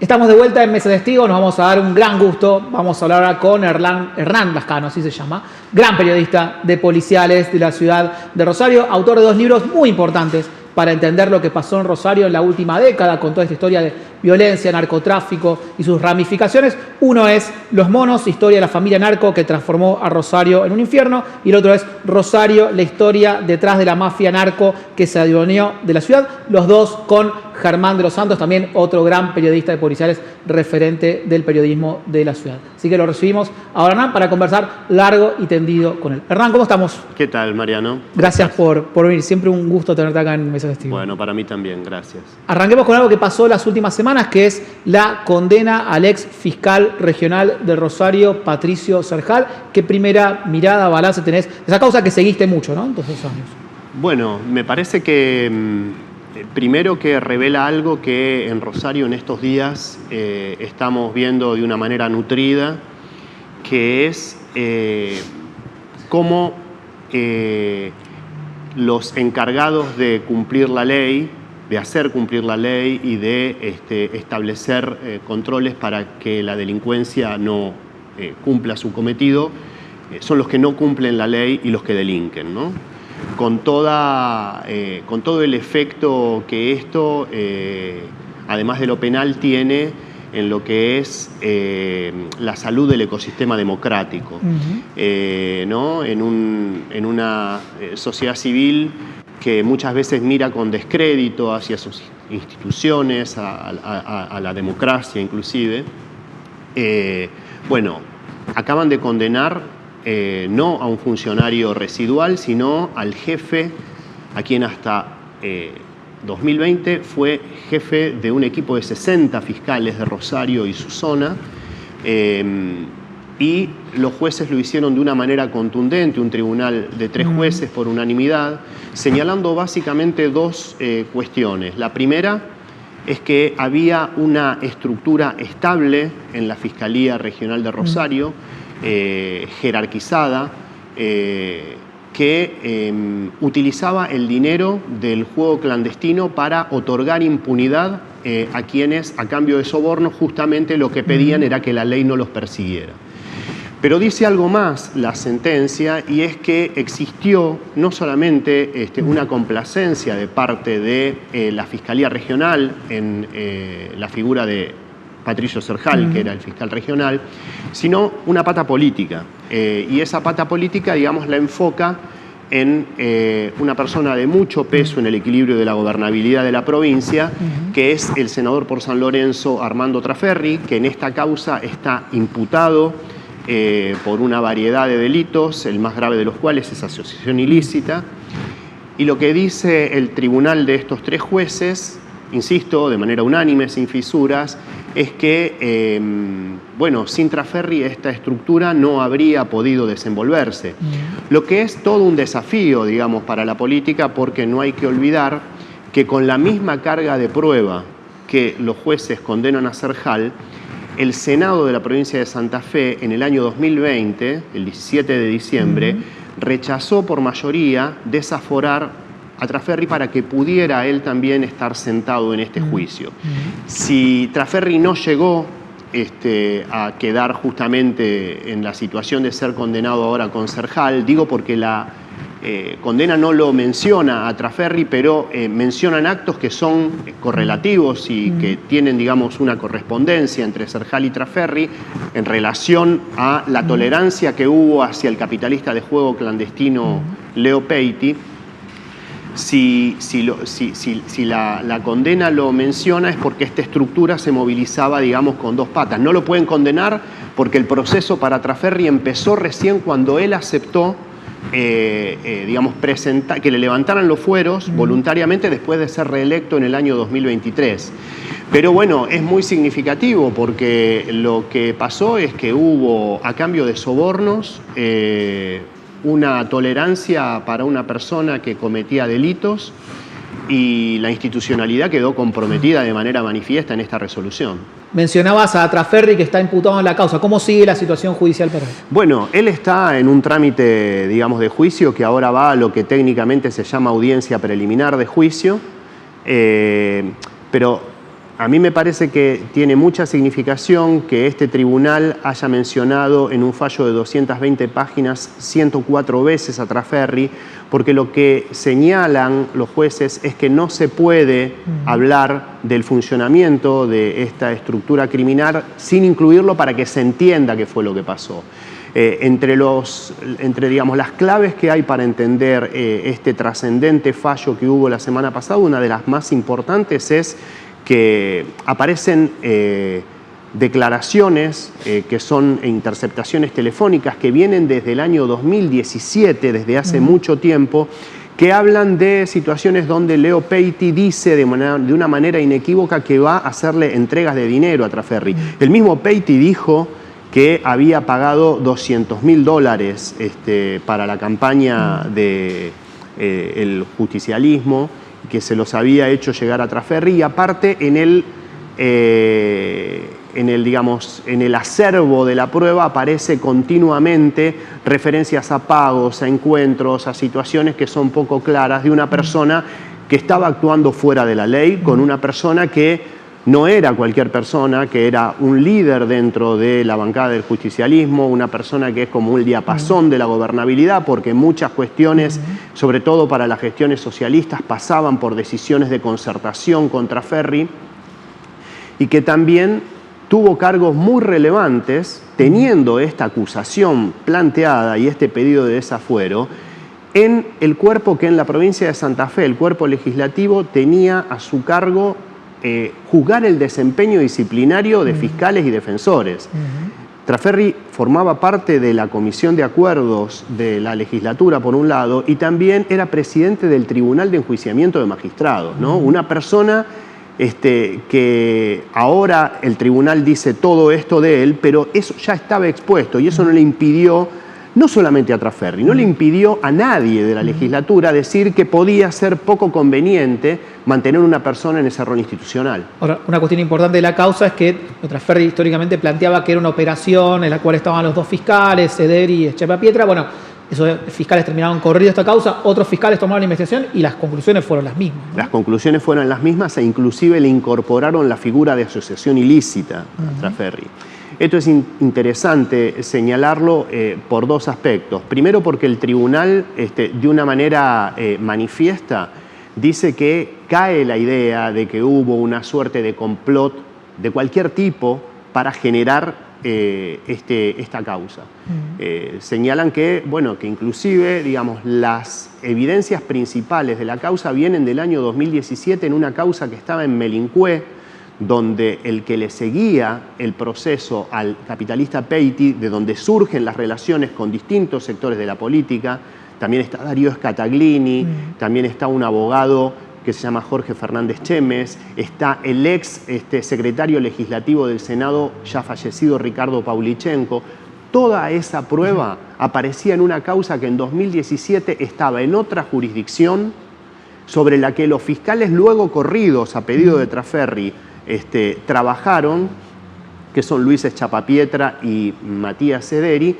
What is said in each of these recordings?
Estamos de vuelta en Mesa de Testigos, nos vamos a dar un gran gusto. Vamos a hablar ahora con Hernán Lascano, así se llama, gran periodista de policiales de la ciudad de Rosario, autor de 2 libros muy importantes para entender lo que pasó en Rosario en la última década, con toda esta historia de violencia, narcotráfico y sus ramificaciones. Uno es Los Monos, historia de la familia narco que transformó a Rosario en un infierno, y el otro es Rosario, la historia detrás de la mafia narco que se adueñó de la ciudad. Los dos con Germán de los Santos, también otro gran periodista de policiales, referente del periodismo de la ciudad. Así que lo recibimos ahora, Hernán, para conversar largo y tendido con él. Hernán, ¿cómo estamos? ¿Qué tal, Mariano? Gracias por venir. Siempre un gusto tenerte acá en Mesa de Testigos. Bueno, para mí también, gracias. Arranquemos con algo que pasó las últimas semanas, que es la condena al ex fiscal regional de Rosario, Patricio Cerjal. ¿Qué primera mirada, balance tenés? Esa causa que seguiste mucho, ¿no? En todos esos años. Bueno, me parece que primero que revela algo que en Rosario en estos días estamos viendo de una manera nutrida, que es cómo los encargados de cumplir la ley, de hacer cumplir la ley y de establecer controles para que la delincuencia no cumpla su cometido, son los que no cumplen la ley y los que delinquen, ¿no? Con todo el efecto que esto, además de lo penal, tiene en lo que es la salud del ecosistema democrático, ¿no? En una sociedad civil que muchas veces mira con descrédito hacia sus instituciones, a la democracia inclusive. Bueno, acaban de condenar no a un funcionario residual, sino al jefe, a quien hasta 2020 fue jefe de un equipo de 60 fiscales de Rosario y su zona, y los jueces lo hicieron de una manera contundente, un tribunal de 3 jueces por unanimidad, señalando básicamente 2 cuestiones. La primera es que había una estructura estable en la Fiscalía Regional de Rosario, jerarquizada, que utilizaba el dinero del juego clandestino para otorgar impunidad a quienes, a cambio de soborno, justamente lo que pedían era que la ley no los persiguiera. Pero dice algo más la sentencia, y es que existió no solamente una complacencia de parte de la Fiscalía Regional en la figura de Patricio Cerjal, que era el fiscal regional, sino una pata política. Y esa pata política, digamos, la enfoca en una persona de mucho peso en el equilibrio de la gobernabilidad de la provincia, que es el senador por San Lorenzo, Armando Traferri, que en esta causa está imputado por una variedad de delitos, el más grave de los cuales es asociación ilícita. Y lo que dice el tribunal de estos 3 jueces, insisto, de manera unánime, sin fisuras, es que, bueno, sin Traferri esta estructura no habría podido desenvolverse. Lo que es todo un desafío, digamos, para la política, porque no hay que olvidar que con la misma carga de prueba que los jueces condenan a Cerjal, el Senado de la provincia de Santa Fe en el año 2020, el 17 de diciembre, rechazó por mayoría desaforar a Traferri para que pudiera él también estar sentado en este juicio. Si Traferri no llegó a quedar justamente en la situación de ser condenado ahora con Cerjal, digo porque la condena no lo menciona a Traferri, pero mencionan actos que son correlativos y que tienen, digamos, una correspondencia entre Cerjal y Traferri en relación a la tolerancia que hubo hacia el capitalista de juego clandestino Leo Peiti. Si la condena lo menciona es porque esta estructura se movilizaba, digamos, con 2 patas. No lo pueden condenar porque el proceso para Traferri empezó recién cuando él aceptó, digamos, que le levantaran los fueros voluntariamente después de ser reelecto en el año 2023. Pero bueno, es muy significativo porque lo que pasó es que hubo, a cambio de sobornos, una tolerancia para una persona que cometía delitos, y la institucionalidad quedó comprometida de manera manifiesta en esta resolución. Mencionabas a Traferri, que está imputado en la causa. ¿Cómo sigue la situación judicial para él? Bueno, él está en un trámite, digamos, de juicio que ahora va a lo que técnicamente se llama audiencia preliminar de juicio, pero A mí me parece que tiene mucha significación que este tribunal haya mencionado en un fallo de 220 páginas 104 veces a Trafferri, porque lo que señalan los jueces es que no se puede hablar del funcionamiento de esta estructura criminal sin incluirlo para que se entienda qué fue lo que pasó. Entre digamos, las claves que hay para entender este trascendente fallo que hubo la semana pasada, una de las más importantes es que aparecen declaraciones que son interceptaciones telefónicas que vienen desde el año 2017, desde hace mucho tiempo, que hablan de situaciones donde Leo Peiti dice de una manera inequívoca que va a hacerle entregas de dinero a Trafferri. El mismo Peiti dijo que había pagado $200.000 para la campaña del justicialismo, que se los había hecho llegar a Trafferri, y aparte en el acervo de la prueba aparece continuamente referencias a pagos, a encuentros, a situaciones que son poco claras de una persona que estaba actuando fuera de la ley, con una persona que no era cualquier persona, que era un líder dentro de la bancada del justicialismo, una persona que es como un diapasón de la gobernabilidad, porque muchas cuestiones, sobre todo para las gestiones socialistas, pasaban por decisiones de concertación con Trafferri, y que también tuvo cargos muy relevantes, teniendo esta acusación planteada y este pedido de desafuero, en el cuerpo que en la provincia de Santa Fe, el cuerpo legislativo, tenía a su cargo juzgar el desempeño disciplinario de fiscales y defensores. Trafferri formaba parte de la Comisión de Acuerdos de la legislatura, por un lado, y también era presidente del Tribunal de Enjuiciamiento de Magistrados, ¿no? Una persona que ahora el tribunal dice todo esto de él, pero eso ya estaba expuesto y eso no le impidió, no solamente a Trafferri, no le impidió a nadie de la legislatura decir que podía ser poco conveniente mantener una persona en ese rol institucional. Ahora, una cuestión importante de la causa es que Trafferri históricamente planteaba que era una operación en la cual estaban los dos fiscales, Sederi y Echeverría. Bueno, esos fiscales terminaron corriendo esta causa, otros fiscales tomaron la investigación y las conclusiones fueron las mismas, ¿no? Las conclusiones fueron las mismas e inclusive le incorporaron la figura de asociación ilícita a Trafferri. Esto es interesante señalarlo por dos aspectos. Primero, porque el tribunal, de una manera manifiesta, dice que cae la idea de que hubo una suerte de complot de cualquier tipo para generar esta causa. Señalan que, bueno, que inclusive, digamos, las evidencias principales de la causa vienen del año 2017 en una causa que estaba en Melincué, donde el que le seguía el proceso al capitalista Peiti, de donde surgen las relaciones con distintos sectores de la política, también está Darío Scataglini, también está un abogado que se llama Jorge Fernández Chemes, está el ex secretario legislativo del Senado, ya fallecido, Ricardo Paulichenko. Toda esa prueba aparecía en una causa que en 2017 estaba en otra jurisdicción, sobre la que los fiscales luego corridos a pedido de Trafferri trabajaron, que son Luis Chapapietra y Matías Sederi,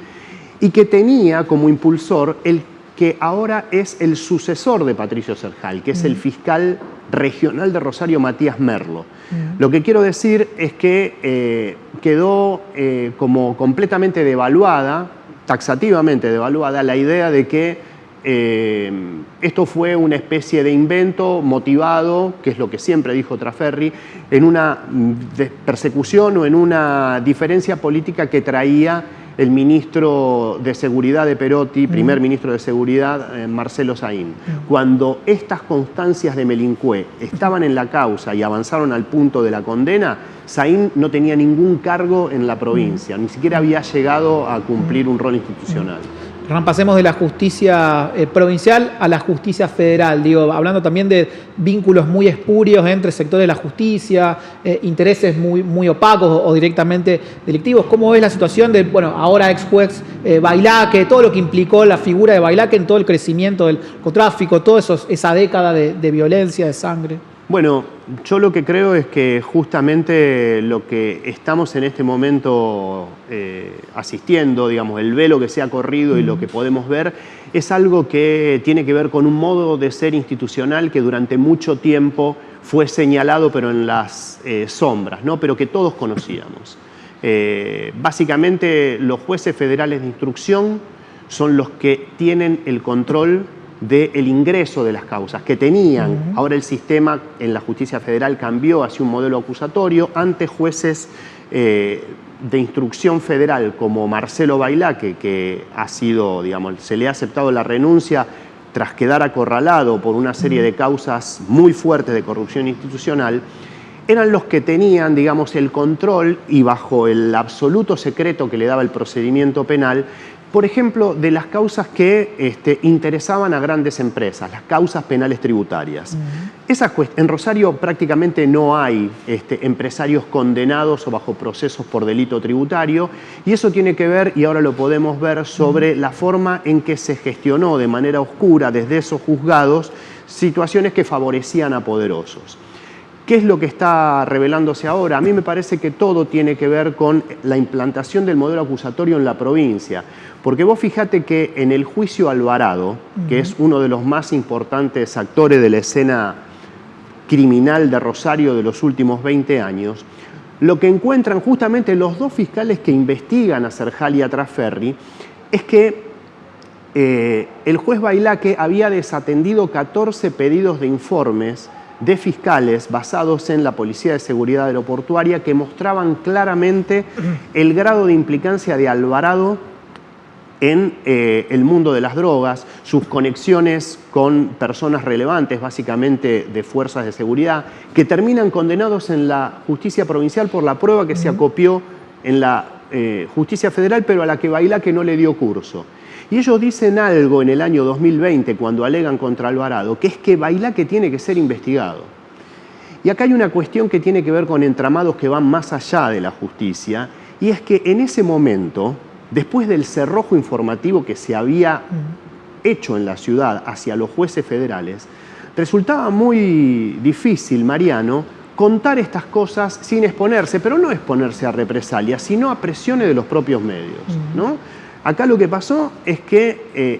y que tenía como impulsor el que ahora es el sucesor de Patricio Cerjal, que es el fiscal regional de Rosario, Matías Merlo. Lo que quiero decir es que quedó como completamente devaluada, taxativamente devaluada, la idea de que esto fue una especie de invento motivado, que es lo que siempre dijo Trafferri, en una persecución o en una diferencia política que traía el ministro de Seguridad de Perotti, primer ministro de Seguridad, Marcelo Saín. Cuando estas constancias de Melincué estaban en la causa y avanzaron al punto de la condena, Saín no tenía ningún cargo en la provincia, ni siquiera había llegado a cumplir un rol institucional. Pasemos de la justicia provincial a la justicia federal, digo, hablando también de vínculos muy espurios entre sectores de la justicia, intereses muy opacos o directamente delictivos. ¿Cómo es la situación de, bueno, ahora ex juez Bailaque, todo lo que implicó la figura de Bailaque en todo el crecimiento del narcotráfico, toda esa década de violencia, de sangre? Bueno, yo lo que creo es que justamente lo que estamos en este momento asistiendo, digamos, el velo que se ha corrido y lo que podemos ver, es algo que tiene que ver con un modo de ser institucional que durante mucho tiempo fue señalado, pero en las sombras, ¿no? Pero que todos conocíamos. Básicamente, los jueces federales de instrucción son los que tienen el control del ingreso de las causas que tenían. Ahora el sistema en la justicia federal cambió hacia un modelo acusatorio. Antes jueces de instrucción federal como Marcelo Bailaque, que ha sido, digamos, se le ha aceptado la renuncia tras quedar acorralado por una serie de causas muy fuertes de corrupción institucional, eran los que tenían, digamos, el control y bajo el absoluto secreto que le daba el procedimiento penal, por ejemplo, de las causas que interesaban a grandes empresas, las causas penales tributarias. En Rosario prácticamente no hay empresarios condenados o bajo procesos por delito tributario, y eso tiene que ver, y ahora lo podemos ver, sobre la forma en que se gestionó de manera oscura desde esos juzgados situaciones que favorecían a poderosos. ¿Qué es lo que está revelándose ahora? A mí me parece que todo tiene que ver con la implantación del modelo acusatorio en la provincia. Porque vos fíjate que en el juicio Alvarado, que es uno de los más importantes actores de la escena criminal de Rosario de los últimos 20 años, lo que encuentran justamente los dos fiscales que investigan a Serjal y a Trasferri es que el juez Bailaque había desatendido 14 pedidos de informes de fiscales basados en la Policía de Seguridad Aeroportuaria que mostraban claramente el grado de implicancia de Alvarado en el mundo de las drogas, sus conexiones con personas relevantes, básicamente de fuerzas de seguridad, que terminan condenados en la justicia provincial por la prueba que se acopió en la justicia federal, pero a la que Bailaque no le dio curso. Y ellos dicen algo en el año 2020, cuando alegan contra Alvarado, que es que Bailaque tiene que ser investigado. Y acá hay una cuestión que tiene que ver con entramados que van más allá de la justicia, y es que en ese momento, después del cerrojo informativo que se había hecho en la ciudad hacia los jueces federales, resultaba muy difícil, Mariano, contar estas cosas sin exponerse, pero no exponerse a represalias, sino a presiones de los propios medios, ¿no? Acá lo que pasó es que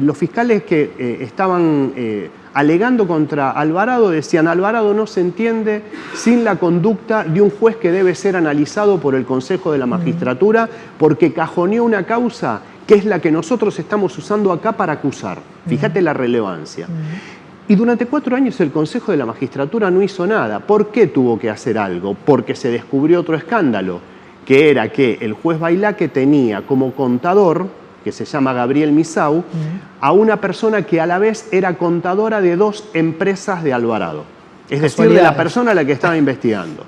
los fiscales que estaban alegando contra Alvarado decían: Alvarado no se entiende sin la conducta de un juez que debe ser analizado por el Consejo de la Magistratura porque cajoneó una causa que es la que nosotros estamos usando acá para acusar. Fíjate la relevancia. Y durante 4 años el Consejo de la Magistratura no hizo nada. ¿Por qué tuvo que hacer algo? Porque se descubrió otro escándalo, que era que el juez Bailaque tenía como contador, que se llama Gabriel Misau, a una persona que a la vez era contadora de 2 empresas de Alvarado. Es decir, de la persona a la que estaba investigando.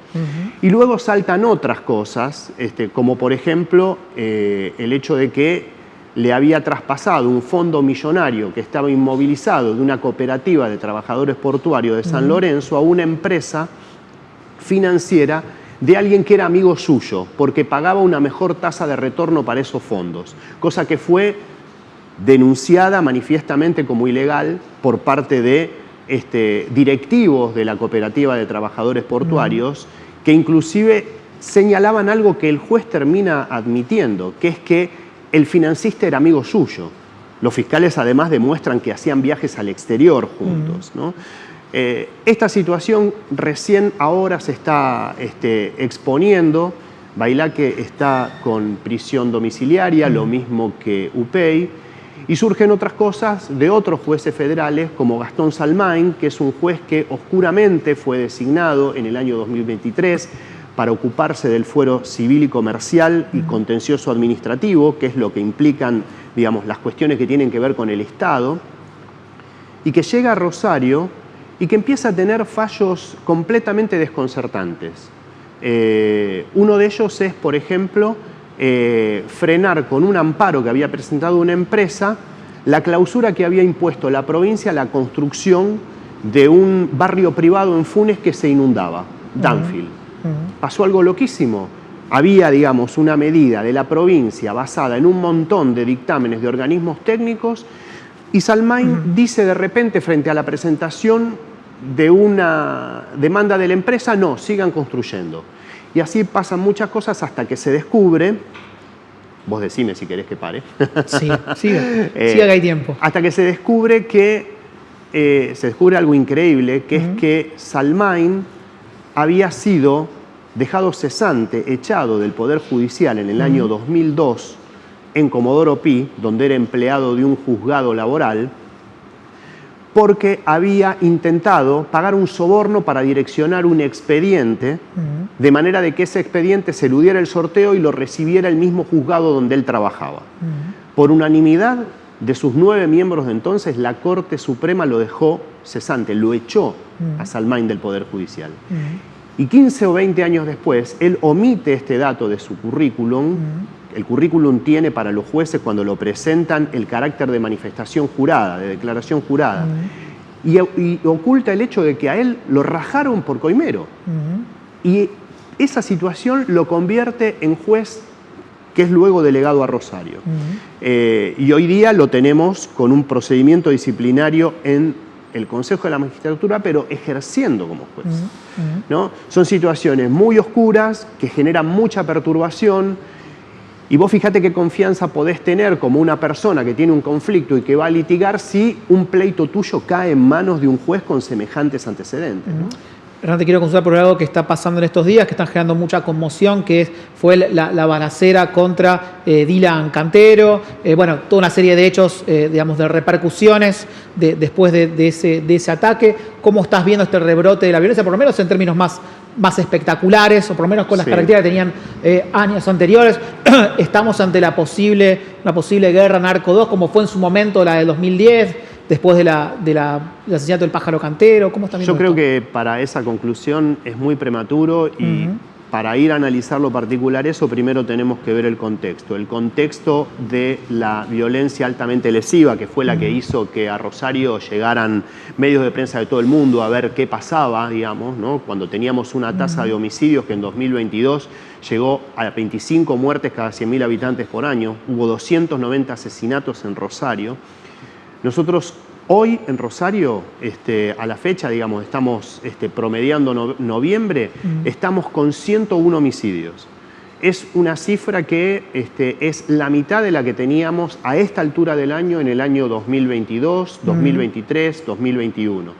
Y luego saltan otras cosas, como por ejemplo el hecho de que le había traspasado un fondo millonario que estaba inmovilizado de una cooperativa de trabajadores portuarios de San Lorenzo a una empresa financiera de alguien que era amigo suyo, porque pagaba una mejor tasa de retorno para esos fondos, cosa que fue denunciada manifiestamente como ilegal por parte de directivos de la cooperativa de trabajadores portuarios, que inclusive señalaban algo que el juez termina admitiendo, que es que el financista era amigo suyo. Los fiscales además demuestran que hacían viajes al exterior juntos, ¿no? Esta situación recién ahora se está exponiendo. Bailaque está con prisión domiciliaria, lo mismo que Upey, y surgen otras cosas de otros jueces federales, como Gastón Salmain, que es un juez que oscuramente fue designado en el año 2023 para ocuparse del fuero civil y comercial y contencioso administrativo, que es lo que implican, digamos, las cuestiones que tienen que ver con el Estado, y que llega a Rosario y que empieza a tener fallos completamente desconcertantes. Uno de ellos es, por ejemplo, frenar con un amparo que había presentado una empresa la clausura que había impuesto la provincia a la construcción de un barrio privado en Funes que se inundaba, Danfield. Pasó algo loquísimo. Había, digamos, una medida de la provincia basada en un montón de dictámenes de organismos técnicos Y Salmain dice de repente, frente a la presentación de una demanda de la empresa, no, sigan construyendo. Y así pasan muchas cosas hasta que se descubre, vos decime si querés que pare. Sí, siga que hay tiempo. Hasta que se descubre algo increíble, que es que Salmain había sido dejado cesante, echado del Poder Judicial en el año 2002 en Comodoro Pi, donde era empleado de un juzgado laboral, porque había intentado pagar un soborno para direccionar un expediente, de manera de que ese expediente se eludiera el sorteo y lo recibiera el mismo juzgado donde él trabajaba. Por unanimidad de sus 9 miembros de entonces, la Corte Suprema lo dejó cesante, lo echó a Salmain del Poder Judicial. Y 15 o 20 años después, él omite este dato de su currículum. El currículum tiene para los jueces, cuando lo presentan, el carácter de manifestación jurada, de declaración jurada. Y oculta el hecho de que a él lo rajaron por coimero. Y esa situación lo convierte en juez, que es luego delegado a Rosario. Y hoy día lo tenemos con un procedimiento disciplinario en el Consejo de la Magistratura, pero ejerciendo como juez. ¿No? Son situaciones muy oscuras que generan mucha perturbación. Y vos fíjate qué confianza podés tener como una persona que tiene un conflicto y que va a litigar si un pleito tuyo cae en manos de un juez con semejantes antecedentes, ¿no? Hernán, te quiero consultar por algo que está pasando en estos días, que están generando mucha conmoción, que fue la balacera contra Dylan Cantero. Bueno, toda una serie de hechos, digamos, de repercusiones después de ese ataque. ¿Cómo estás viendo este rebrote de la violencia, por lo menos en términos más espectaculares, o por lo menos con las características que tenían años anteriores? Estamos ante una posible guerra narco 2, como fue en su momento la del 2010, después del asesinato del pájaro Cantero. ¿Cómo está viendo Yo creo esto? que para esa conclusión es muy prematuro y para ir a analizar lo particular eso, primero tenemos que ver el contexto. El contexto de la violencia altamente lesiva, que fue la que hizo que a Rosario llegaran medios de prensa de todo el mundo a ver qué pasaba, digamos, ¿no? Cuando teníamos una tasa de homicidios que en 2022 llegó a 25 muertes cada 100.000 habitantes por año. Hubo 290 asesinatos en Rosario. Nosotros hoy en Rosario, a la fecha, digamos, estamos promediando noviembre, estamos con 101 homicidios. Es una cifra que es la mitad de la que teníamos a esta altura del año en el año 2022, 2023, 2021.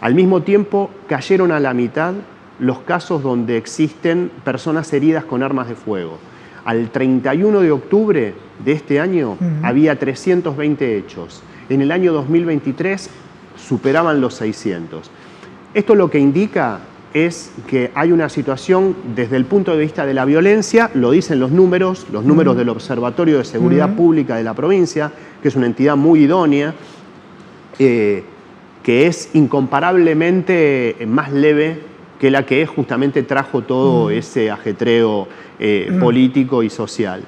Al mismo tiempo, cayeron a la mitad los casos donde existen personas heridas con armas de fuego. Al 31 de octubre de este año había 320 hechos. En el año 2023 superaban los 600. Esto lo que indica es que hay una situación desde el punto de vista de la violencia, lo dicen los números del Observatorio de Seguridad Pública de la provincia, que es una entidad muy idónea, que es incomparablemente más leve que la que justamente trajo todo ese ajetreo político y social.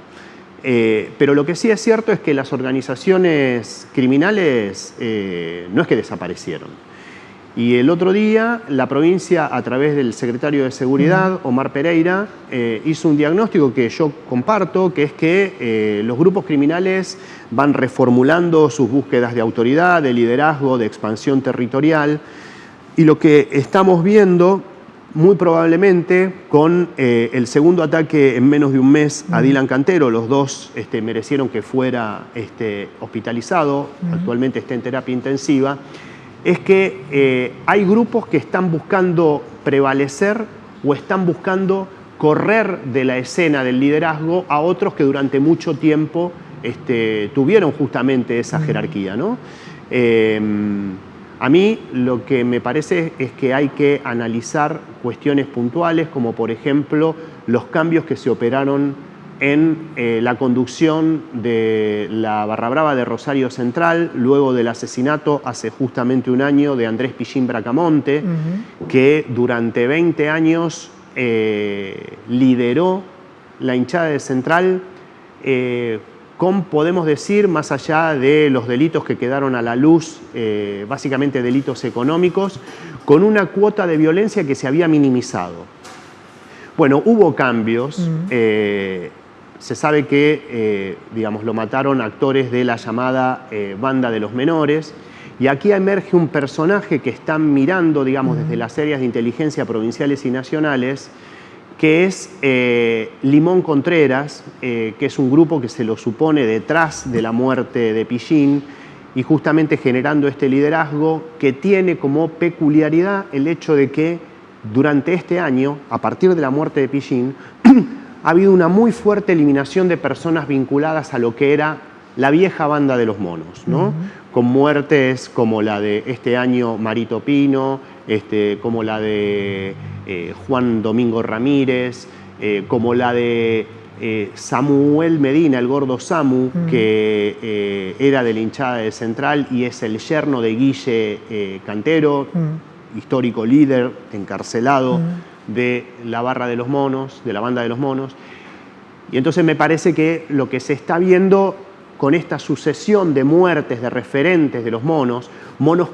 Pero lo que sí es cierto es que las organizaciones criminales no es que desaparecieron. Y el otro día la provincia, a través del secretario de Seguridad, Omar Pereira, hizo un diagnóstico que yo comparto, que es que los grupos criminales van reformulando sus búsquedas de autoridad, de liderazgo, de expansión territorial. Y lo que estamos viendo, muy probablemente, con el segundo ataque en menos de un mes a Dylan Cantero, los dos merecieron que fuera hospitalizado, actualmente está en terapia intensiva, es que hay grupos que están buscando prevalecer o están buscando correr de la escena del liderazgo a otros que durante mucho tiempo tuvieron justamente esa jerarquía, ¿no? A mí lo que me parece es que hay que analizar cuestiones puntuales, como por ejemplo los cambios que se operaron en la conducción de la Barra Brava de Rosario Central, luego del asesinato hace justamente un año de Andrés Pichín Bracamonte, que durante 20 años lideró la hinchada de Central, con, podemos decir, más allá de los delitos que quedaron a la luz, básicamente delitos económicos, con una cuota de violencia que se había minimizado. Bueno, hubo cambios, se sabe que, digamos, lo mataron actores de la llamada Banda de los Menores, y aquí emerge un personaje que están mirando, digamos, desde las áreas de inteligencia provinciales y nacionales, que es Limón Contreras, que es un grupo que se lo supone detrás de la muerte de Pillín, y justamente generando este liderazgo que tiene como peculiaridad el hecho de que durante este año, a partir de la muerte de Pillín, ha habido una muy fuerte eliminación de personas vinculadas a lo que era la vieja Banda de los Monos, ¿no? Con muertes como la de este año Marito Pino, como la de Juan Domingo Ramírez, como la de Samuel Medina, el gordo Samu, que era de la hinchada de Central y es el yerno de Guille Cantero, histórico líder encarcelado de la Barra de los Monos, de la Banda de los Monos. Y entonces me parece que lo que se está viendo con esta sucesión de muertes de referentes de los monos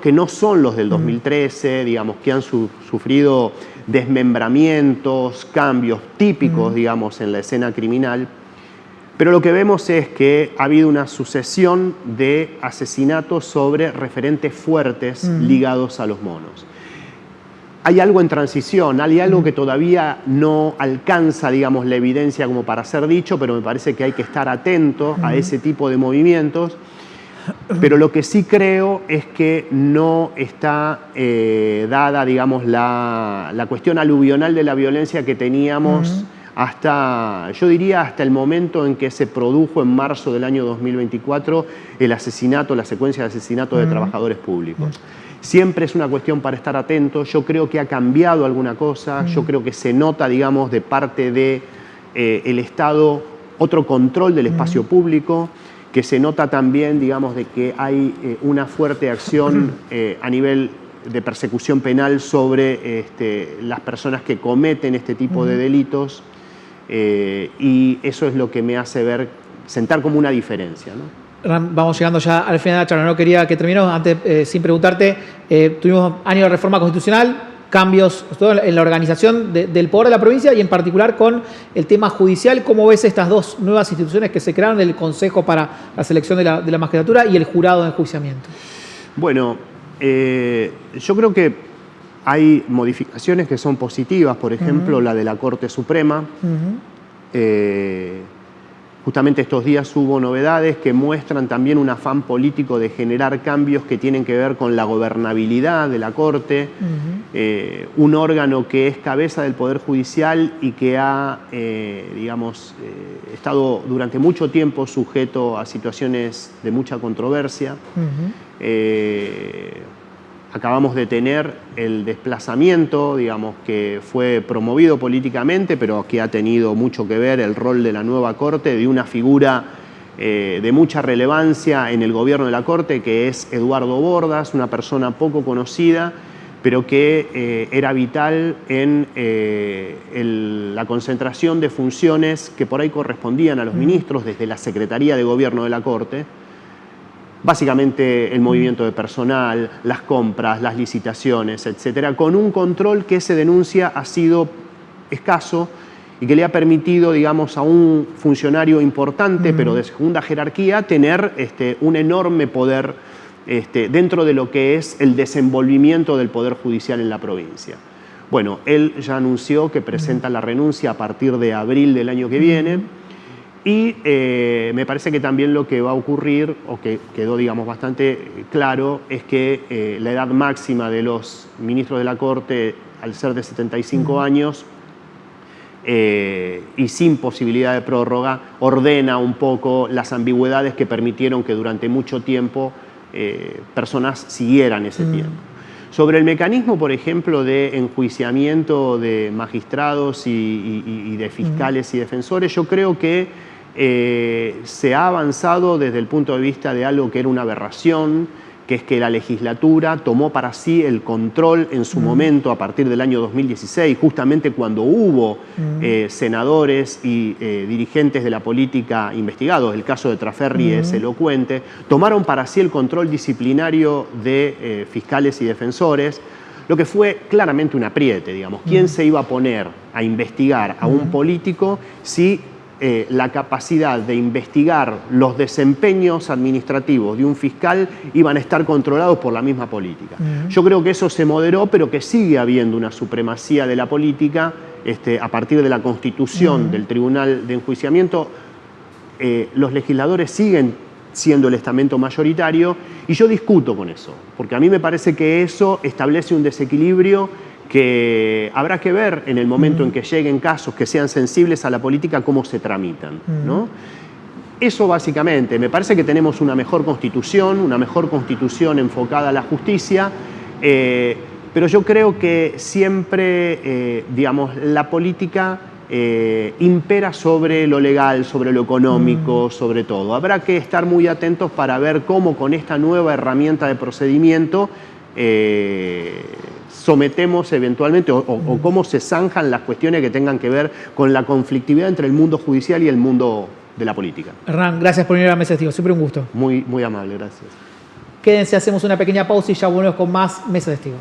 que no son los del 2013, digamos, que han sufrido desmembramientos, cambios típicos, digamos, en la escena criminal. Pero lo que vemos es que ha habido una sucesión de asesinatos sobre referentes fuertes ligados a los monos. Hay algo en transición, hay algo que todavía no alcanza, digamos, la evidencia como para ser dicho, pero me parece que hay que estar atento a ese tipo de movimientos. Pero lo que sí creo es que no está dada, digamos, la cuestión aluvional de la violencia que teníamos hasta, yo diría, hasta el momento en que se produjo en marzo del año 2024 el asesinato, la secuencia de asesinatos de trabajadores públicos. Siempre es una cuestión para estar atento. Yo creo que ha cambiado alguna cosa. Yo creo que se nota, digamos, de parte del Estado otro control del espacio público, que se nota también, digamos, de que hay una fuerte acción a nivel de persecución penal sobre las personas que cometen este tipo de delitos, y eso es lo que me hace sentar como una diferencia, ¿no? Vamos llegando ya al final de la charla. No quería que terminemos antes, sin preguntarte. Tuvimos año de reforma constitucional, cambios todo en la organización del poder de la provincia y en particular con el tema judicial. ¿Cómo ves estas dos nuevas instituciones que se crearon, el Consejo para la Selección de la Magistratura y el Jurado de Enjuiciamiento? Bueno, yo creo que hay modificaciones que son positivas, por ejemplo, la de la Corte Suprema. Justamente estos días hubo novedades que muestran también un afán político de generar cambios que tienen que ver con la gobernabilidad de la Corte, un órgano que es cabeza del Poder Judicial y que ha, digamos, estado durante mucho tiempo sujeto a situaciones de mucha controversia. Acabamos de tener el desplazamiento, digamos, que fue promovido políticamente, pero que ha tenido mucho que ver el rol de la nueva Corte, de una figura de mucha relevancia en el gobierno de la Corte, que es Eduardo Bordas, una persona poco conocida, pero que era vital en la concentración de funciones que por ahí correspondían a los ministros desde la Secretaría de Gobierno de la Corte. Básicamente el movimiento de personal, las compras, las licitaciones, etcétera, con un control que se denuncia ha sido escaso y que le ha permitido, digamos, a un funcionario importante, pero de segunda jerarquía, tener un enorme poder dentro de lo que es el desenvolvimiento del Poder Judicial en la provincia. Bueno, él ya anunció que presenta la renuncia a partir de abril del año que viene. Y me parece que también lo que va a ocurrir, o que quedó, digamos, bastante claro, es que la edad máxima de los ministros de la Corte, al ser de 75 años y sin posibilidad de prórroga, ordena un poco las ambigüedades que permitieron que durante mucho tiempo personas siguieran ese tiempo. Sobre el mecanismo, por ejemplo, de enjuiciamiento de magistrados y de fiscales y defensores, yo creo que se ha avanzado desde el punto de vista de algo que era una aberración, que es que la legislatura tomó para sí el control en su momento a partir del año 2016, justamente cuando hubo senadores y dirigentes de la política investigados. El caso de Traferri es elocuente. Tomaron para sí el control disciplinario de fiscales y defensores, lo que fue claramente un apriete, digamos. ¿Quién se iba a poner a investigar a un político si la capacidad de investigar los desempeños administrativos de un fiscal iban a estar controlados por la misma política. Yo creo que eso se moderó, pero que sigue habiendo una supremacía de la política a partir de la constitución del Tribunal de Enjuiciamiento. Los legisladores siguen siendo el estamento mayoritario y yo discuto con eso, porque a mí me parece que eso establece un desequilibrio que habrá que ver en el momento en que lleguen casos que sean sensibles a la política, cómo se tramitan, ¿no? Eso básicamente, me parece que tenemos una mejor constitución enfocada a la justicia, pero yo creo que siempre, digamos, la política impera sobre lo legal, sobre lo económico, sobre todo. Habrá que estar muy atentos para ver cómo con esta nueva herramienta de procedimiento sometemos eventualmente o cómo se zanjan las cuestiones que tengan que ver con la conflictividad entre el mundo judicial y el mundo de la política. Hernán, gracias por venir a Mesa de Testigos, siempre un gusto. Muy, muy amable, gracias. Quédense, hacemos una pequeña pausa y ya volvemos con más Mesa de Testigos.